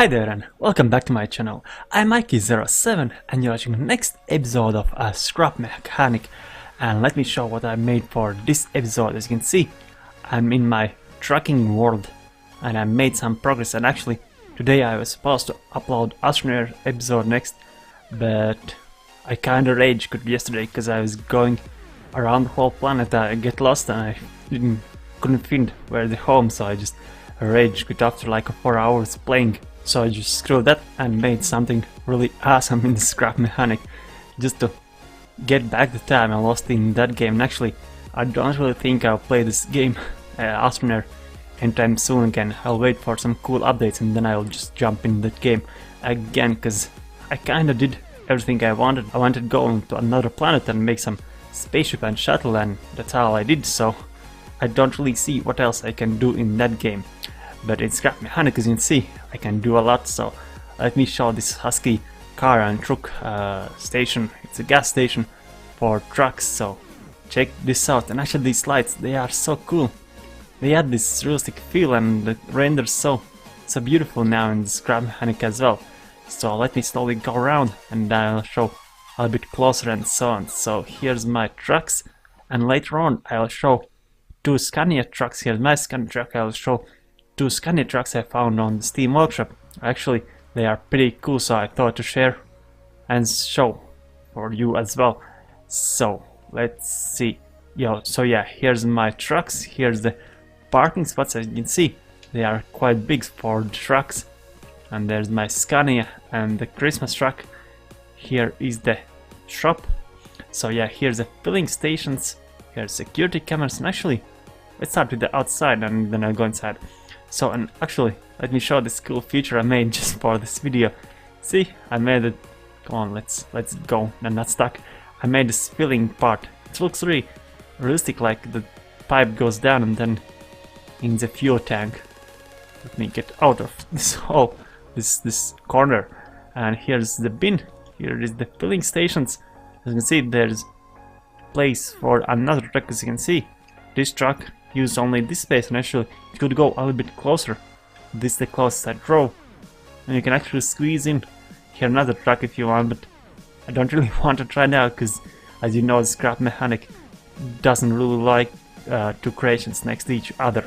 Hi there and welcome back to my channel. I'm Mikey07 and you're watching the next episode of a Scrap Mechanic, and let me show what I made for this episode. As you can see, I'm in my trucking world and I made some progress, and actually today I was supposed to upload Astronaut episode next, but I kinda rage quit yesterday because I was going around the whole planet. I get lost and I couldn't find where the home, so I just rage quit after like 4 hours playing. So I just screwed that and made something really awesome in the Scrap Mechanic just to get back the time I lost in that game. And actually, I don't really think I'll play this game Astronaut anytime soon again. I'll wait for some cool updates and then I'll just jump in that game again, because I kinda did everything I wanted. I wanted to go to another planet and make some spaceship and shuttle, and that's all I did, so I don't really see what else I can do in that game. But in Scrap Mechanic, as you can see, I can do a lot. So let me show this Husky car and truck station. It's a gas station for trucks, so check this out. And actually these lights, they are so cool. They add this realistic feel and it renders so beautiful now in the Scrap Mechanic as well. So let me slowly go around and I'll show a bit closer and so on. So here's my trucks, and later on I'll show two Scania trucks. Here's my Scania truck. I'll show two Scania trucks I found on the Steam workshop. Actually, they are pretty cool, so I thought to share and show for you as well. So let's see. So yeah, here's my trucks. Here's the parking spots. As you can see, they are quite big for the trucks. And there's my Scania and the Christmas truck. Here is the shop. So yeah, here's the filling stations. Here's security cameras, and actually let's start with the outside and then I'll go inside. So, and actually, let me show this cool feature I made just for this video. See, I made it. Come on, let's go. I'm not stuck. I made this filling part. It looks really realistic, like the pipe goes down and then in the fuel tank. Let me get out of this hole, this corner. And here's the bin. Here is the filling stations. As you can see, there's place for another truck. As you can see, this truck use only this space, and actually it could go a little bit closer. This is the closest I drove, and you can actually squeeze in here another truck if you want, but I don't really want to try now because, as you know, the Scrap Mechanic doesn't really like two creations next to each other.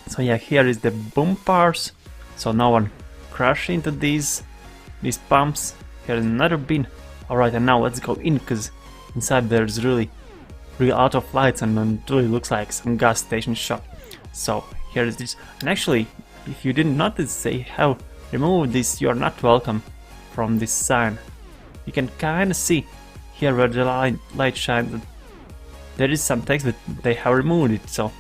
So yeah, here is the bumpers, so no one crash into these pumps. Here's another bin. Alright, and now let's go in, because inside there's really out of lights and it really looks like some gas station shop. So here is this, and actually if you didn't notice, they have removed this "You are not welcome" from this sign. You can kinda see here where the light shines that there is some text, but they have removed it, so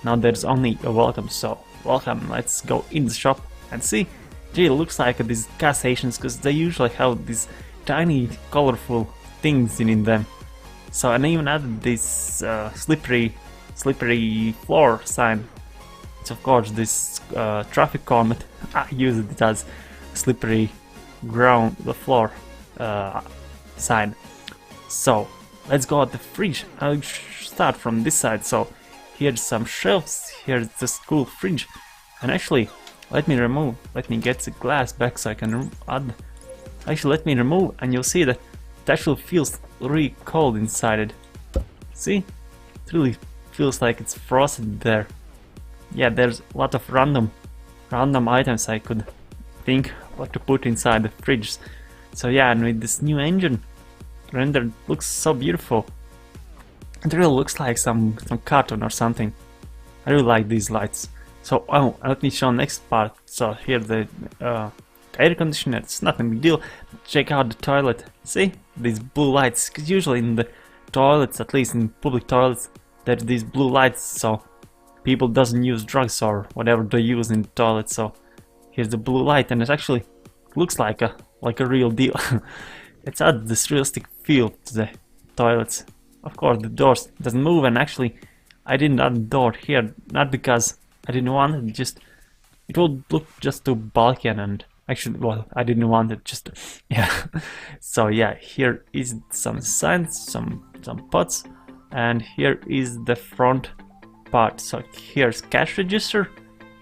now there's only a welcome. So welcome. Let's go in the shop and see. It really looks like these gas stations, because they usually have these tiny colorful things in them. So, and I even added this slippery floor sign. It's of course this traffic cone, but I use it as slippery ground, the floor sign. So let's go at the fridge. I'll start from this side. So here's some shelves. Here's this cool fridge, and actually let me get the glass back so I can add. Actually, let me remove, and you'll see that it actually feels really cold inside it. See? It really feels like it's frosted there. Yeah, there's a lot of random items I could think what to put inside the fridge. So yeah, and with this new engine rendered, looks so beautiful. It really looks like some cartoon or something. I really like these lights. So let me show next part. So here the air conditioner. It's not a big deal. Check out the toilet. See these blue lights, because usually in the toilets, at least in public toilets, there's these blue lights, so people doesn't use drugs or whatever they use in the toilet. So here's the blue light, and it actually looks like a real deal. It's adds this realistic feel to the toilets. Of course, the doors doesn't move, and actually I didn't add the door here, not because I didn't want it, just it would look just too bulky, and actually, well, I didn't want it, just yeah. So yeah, here is some signs, some pots, and here is the front part. So here's cash register,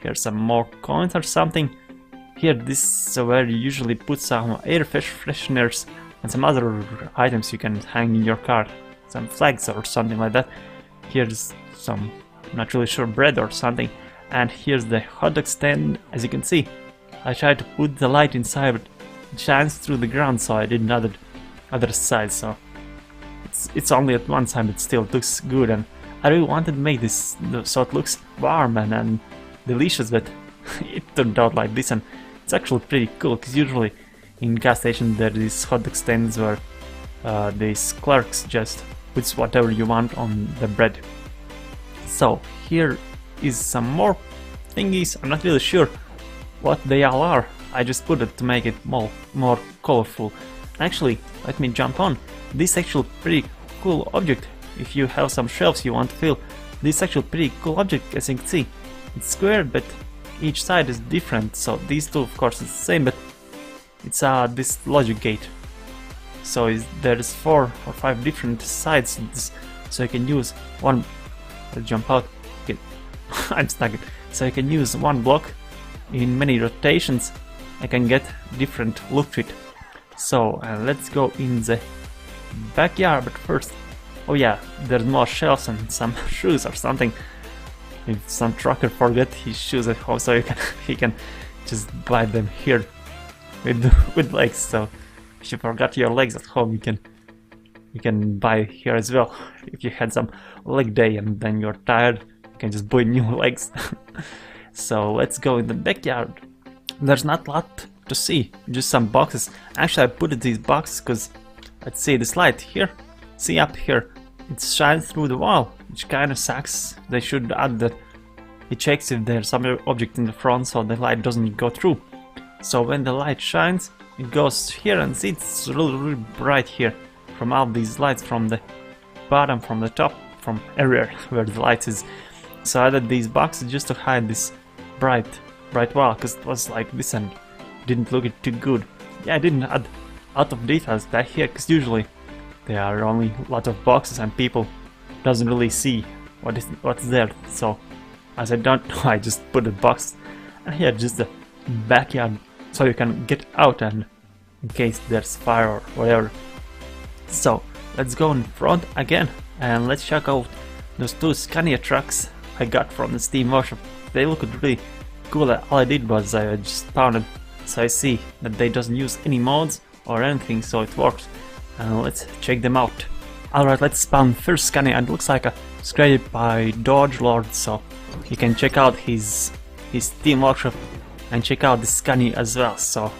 here's some more coins or something, Here, this is where you usually put some air fresheners and some other items you can hang in your car, some flags or something like that. Here's some, not really sure, bread or something, and here's the hot dog stand. As you can see, I tried to put the light inside, but it shines through the ground, so I did another side. So it's only at one side, but still looks good, and I really wanted to make this so it looks warm and delicious, but it turned out like this, and it's actually pretty cool, because usually in gas stations there are these hot dog stands where these clerks just puts whatever you want on the bread. So here is some more thingies. I'm not really sure what they all are. I just put it to make it more colorful. Actually, let me jump on. This is actually pretty cool object. If you have some shelves you want to fill, this is actually pretty cool object. As you can see, it's square, but each side is different. So these two, of course, is the same, but it's this logic gate. So there's 4 or 5 different sides, so you can use one. Let's jump out. Okay. I'm stuck. So you can use one block in many rotations. I can get different look to it. So let's go in the backyard, but first, oh yeah, there's more shelves and some shoes or something. If some trucker forget his shoes at home, so he can just buy them here with legs. So if you forgot your legs at home, you can buy here as well. If you had some leg day and then you're tired, you can just buy new legs. So let's go in the backyard. There's not a lot to see, just some boxes. Actually, I put these boxes because, let's see this light here. See up here, it shines through the wall, which kind of sucks. They should add that it checks if there's some object in the front, so the light doesn't go through. So when the light shines, it goes here, and see, it's really bright here from all these lights, from the bottom, from the top, from everywhere where the light is. So I added these boxes just to hide this bright wall, because it was like this and didn't look it too good. Yeah, I didn't add a lot of details that here, because usually there are only a lot of boxes and people doesn't really see what's there. So as I don't know, I just put a box, and here just the backyard, so you can get out and in case there's fire or whatever. So let's go in front again and let's check out those 2 Scania trucks I got from the Steam workshop. They look really cool. All I did was I just found it, so I see that they doesn't use any mods or anything, so it works. And let's check them out. Alright, let's spawn first Scania, and it looks like it's created by Doge Lord, so you can check out his Steam workshop and check out the Scania as well. So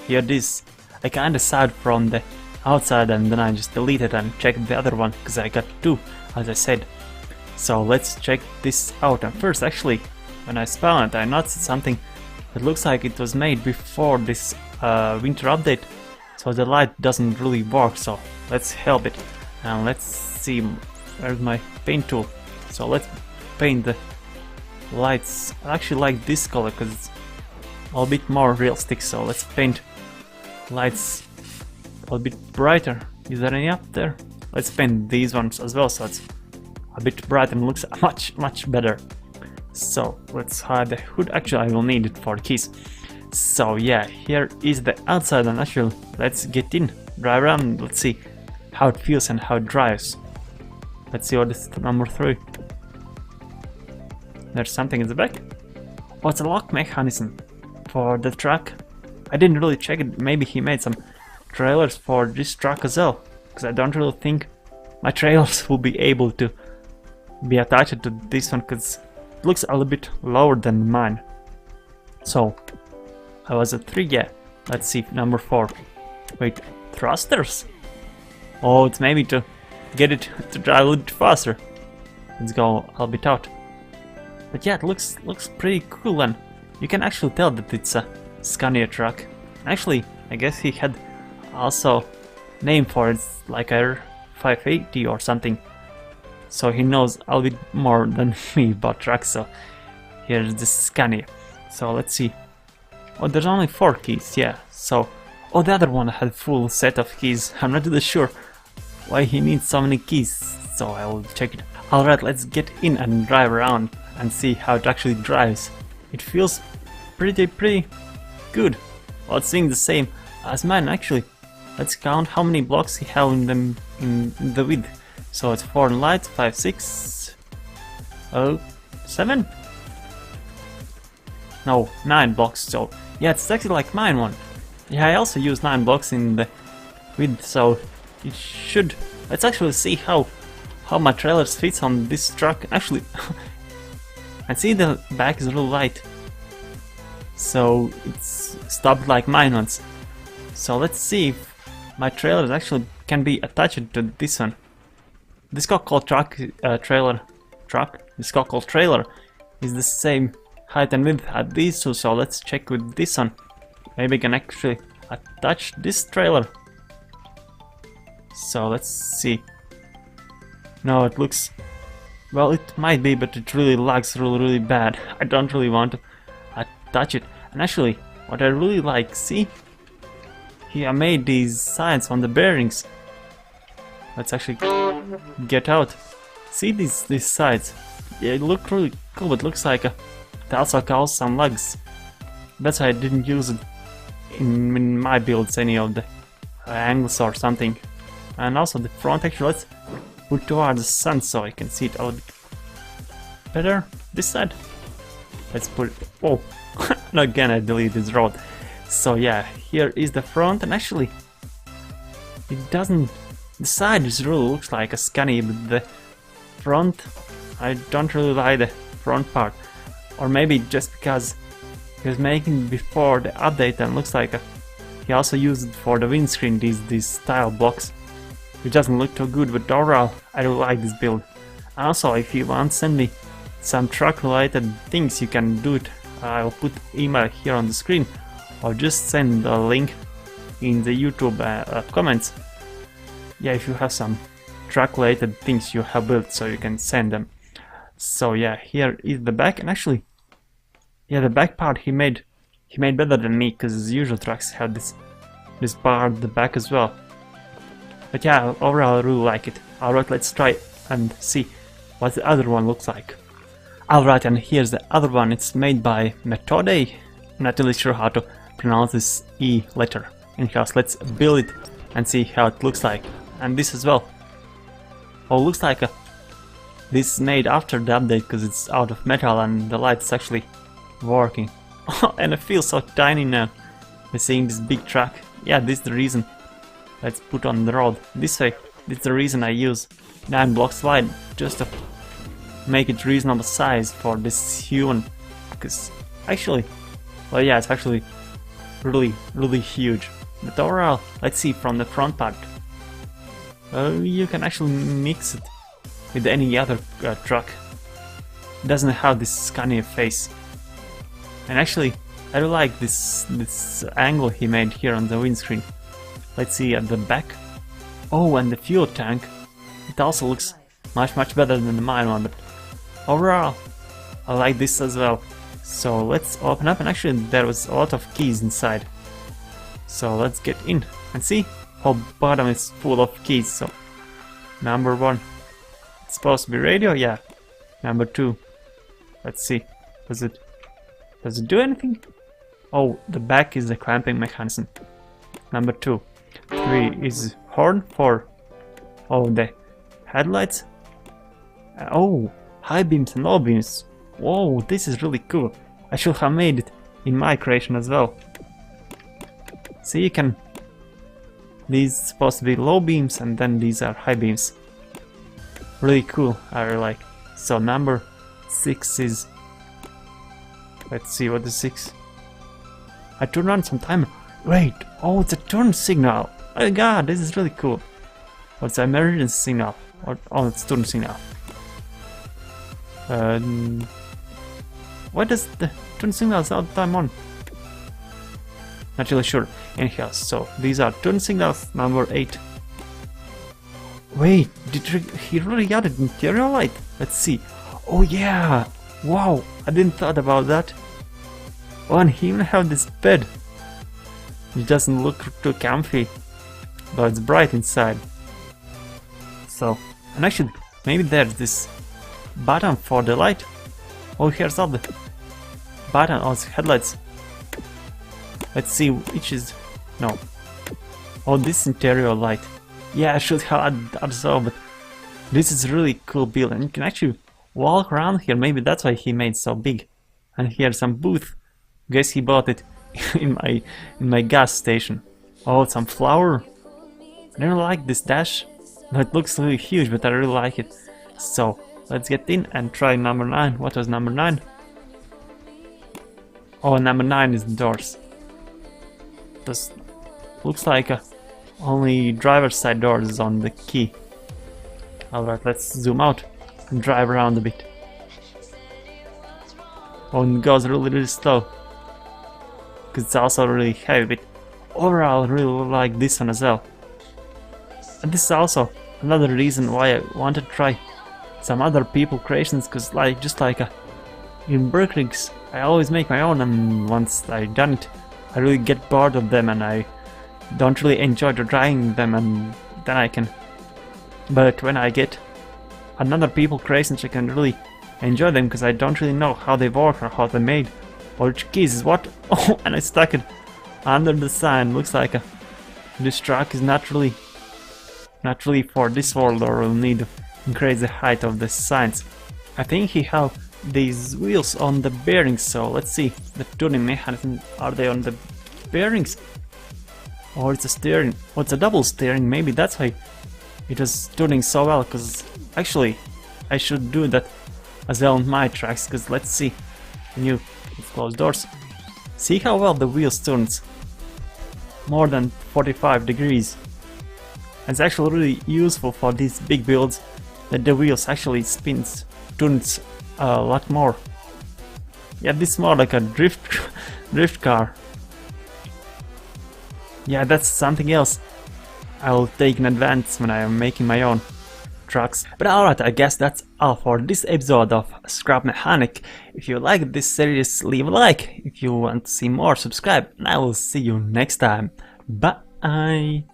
here it is. I kinda started from the outside and then I just deleted and checked the other one because I got 2, as I said. So let's check this out. And first, actually, when I spawned it, I noticed something that looks like it was made before this winter update, so the light doesn't really work. So let's help it, and let's see where's my paint tool. So let's paint the lights. I actually like this color because it's a bit more realistic. So let's paint lights a bit brighter. Is there any up there? Let's paint these ones as well, so it's a bit bright and looks much better. So let's hide the hood. Actually, I will need it for keys. So yeah, here is the outside, and actually let's get in, drive around, let's see how it feels and how it drives. Let's see what is number 3. There's something in the back. Oh, it's a lock mechanism for the truck. I didn't really check it. Maybe he made some trailers for this truck as well, because I don't really think my trailers will be able to be attached to this one, because it looks a little bit lower than mine. So I was at 3, yeah. Let's see number 4. Wait, thrusters? Oh, it's maybe to get it to drive a little bit faster. Let's go a little bit out. But yeah, it looks pretty cool, and you can actually tell that it's a Scania truck. Actually, I guess he had also name for it, like R580 or something. So he knows a little bit more than me about trucks. So here's the Scania. So let's see. Oh, there's only 4 keys, yeah. So, oh, the other one had full set of keys. I'm not really sure why he needs so many keys, so I will check it. Alright, let's get in and drive around and see how it actually drives. It feels pretty good. Well, it's seeing the same as mine actually. Let's count how many blocks he have in the width. So it's 4 in light, 5, 6, 7? No, 9 blocks. So yeah, it's exactly like mine one. Yeah, I also use 9 blocks in the width, so it should. Let's actually see how my trailer fits on this truck. Actually, I see the back is really light, so it's stopped like mine once. So let's see if my trailer actually can be attached to this one. This called truck This called trailer is the same height and width as these two. So let's check with this one. Maybe I can actually attach this trailer. So let's see. No, it looks, well, it might be, but it really lags really bad. I don't really want to attach it. And actually, what I really like, see, here I made these sides on the bearings. Let's actually get out. See these sides? Yeah, it look really cool, but looks like it also caused some lags. That's why I didn't use it in my builds, any of the angles or something. And also the front, actually, let's put towards the sun so I can see it out better. This side. Let's put it. Oh, and again I deleted this road. So yeah, here is the front, and actually, it doesn't. The side just really looks like a Scania, but the front, I don't really like the front part. Or maybe just because he was making before the update, and looks like he also used it for the windscreen, these style blocks. It doesn't look too good, but overall I really like this build. Also, if you want to send me some truck related things, you can do it. I'll put email here on the screen, or just send a link in the YouTube comments. Yeah, if you have some truck related things you have built, so you can send them. So yeah, here is the back, and actually, yeah, the back part he made better than me, because his usual trucks have this part at the back as well. But yeah, overall I really like it. Alright, let's try and see what the other one looks like. Alright, and here's the other one. It's made by Metodej. I'm not really sure how to pronounce this E letter. Anyhow, let's build it and see how it looks like. And this as well. Oh, looks like this is made after the update, because it's out of metal and the light's actually working. And I feel so tiny now by seeing this big truck. Yeah, this is the reason. Let's put on the road this way. This is the reason I use 9 blocks wide, just to make it reasonable size for this human. Because actually, well, yeah, it's actually really huge. But overall, let's see from the front part. You can actually mix it with any other truck. It doesn't have this Scania face. And actually, I really like this angle he made here on the windscreen. Let's see at the back. Oh, and the fuel tank. It also looks much better than the mine one, but overall, I like this as well. So let's open up, and actually there was a lot of keys inside. So let's get in and see. Whole bottom is full of keys. So number 1, it's supposed to be radio, yeah. Number 2, let's see. Does it do anything? Oh, the back is the clamping mechanism. Number 2. 3 is horn. 4. Oh, the headlights. Oh, high beams and low beams. Whoa, this is really cool. I should have made it in my creation as well. See, you can. These are supposed to be low beams, and then these are high beams. Really cool, I really like. So number 6 is. Let's see what is 6. I turned on some timer. Wait, oh, it's a turn signal. Oh my god, this is really cool. What's the emergency signal? Oh, it's turn signal. What is the turn signals all the time on? Not really sure. Anyhow, so these are turn signals. Number 8. Wait, did he really added interior light? Let's see. Oh yeah! Wow, I didn't thought about that. Oh, and he even have this bed. It doesn't look too comfy, but it's bright inside. So, and actually, maybe there's this button for the light. Oh, here's all the button on the headlights. Let's see which is... no. Oh, this interior light. Yeah, I should have absorbed, but this is really cool build, and you can actually walk around here. Maybe that's why he made so big. And here's some booth. Guess he bought it in my gas station. Oh, some flour. I don't like this dash. No, it looks really huge, but I really like it. So let's get in and try number 9. What was number 9? Oh, number 9 is the doors. This looks like only driver's side doors is on the key. Alright, let's zoom out and drive around a bit. Oh, and it goes really slow, because it's also really heavy, but overall I really like this one as well. And this is also another reason why I want to try some other people creations, because just like in Berkeley's, I always make my own, and once I've done it I really get bored of them and I don't really enjoy trying them, and then I can... But when I get another people creations I can really enjoy them, because I don't really know how they work or how they're made or which keys is what. Oh, and I stuck it under the sign. Looks like this truck is not really for this world, or will need to increase the height of the signs. I think he have these wheels on the bearings, so let's see the tuning mechanism. Are they on the bearings, or it's a steering? Oh, it's a double steering. Maybe that's why it was tuning so well, because actually I should do that as well on my tracks, because let's see. New closed doors. See how well the wheels turns. More than 45 degrees. It's actually really useful for these big builds, that the wheels actually turns a lot more. Yeah, this is more like a drift car. Yeah, that's something else I'll take in advance when I am making my own trucks. But alright, I guess that's all for this episode of Scrap Mechanic. If you like this series, leave a like. If you want to see more, subscribe. And I will see you next time. Bye!